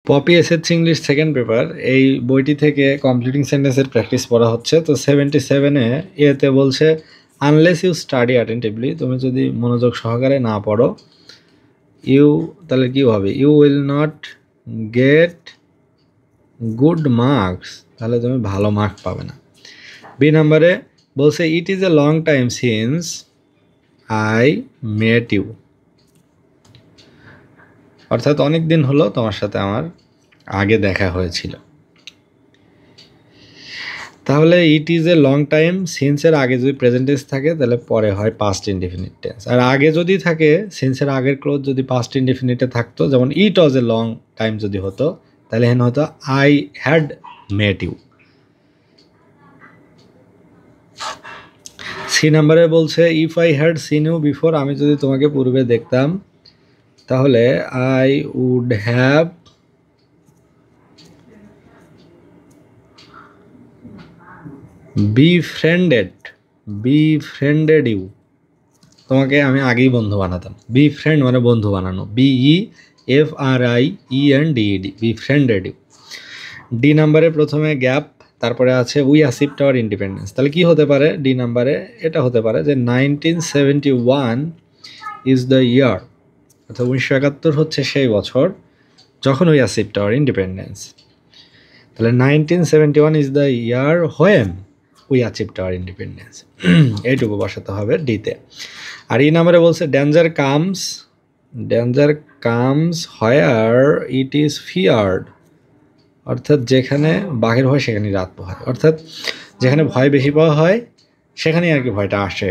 Poppy SSC English second paper এই বইটি থেকে কমপ্লিটিং সেন্টেন্সের প্র্যাকটিস পড়া হচ্ছে। তো 77-এ এতে বলছে আনলেস ইউ স্টাডি অ্যাটেন্টিভলি, তুমি যদি মনোযোগ সহকারে না পড়ো, তাহলে কি হবে, you will not get good marks, তাহলে তুমি ভালো মার্ক পাবে না। বি নাম্বারে বলছে it is a long time since I met you, অর্থাৎ অনেক দিন হলো তোমার সাথে আমার আগে দেখা হয়েছিল। তাহলে it is a long time সিন্সের আগে যদি প্রেজেন্ট টেন্স থাকে তাহলে পরে হয় পাস্ট ইনডেফিনিট টেন্স, আর আগে যদি থাকে সিন্সের আগের ক্লোজ যদি পাস্ট ইনডেফিনিটে থাকতো, যেমন ইট ওয়াজ এ লং টাইম যদি হতো তাহলে এখানে হতো I had met you. C নাম্বারে বলছে if I had seen you before, আমি যদি তোমাকে পূর্বে দেখতাম তাহলে I would have befriended you, তোমাকে আমি আগেই বন্ধু বানাতাম। বিফ্রেন্ড মানে বন্ধু বানানো, BEFRIENDED, বিফ্রেন্ডেড ইউ। ডি নাম্বারে প্রথমে গ্যাপ, তারপরে আছে উই অ্যাচিভড আওয়ার ইন্ডিপেন্ডেন্স, তাহলে কি হতে পারে ডি নাম্বারে, এটা হতে পারে যে 1971 ইজ দ্য ইয়ার, অর্থাৎ 1971 হচ্ছে সেই বছর যখন উই অ্যাচিভড আওয়ার ইন্ডিপেন্ডেন্স। তাহলে 1971 is the year when we achieved our independence, এইটুকু বসাতে হবে ডিতে। আর এই নাম্বারে বলছে danger comes where it is feared, অর্থাৎ যেখানে বাঘের ভয় সেখানেই রাত পোহায়, অর্থাৎ যেখানে ভয় বেশি পাওয়া হয় সেখানেই আর কি ভয়টা আসে।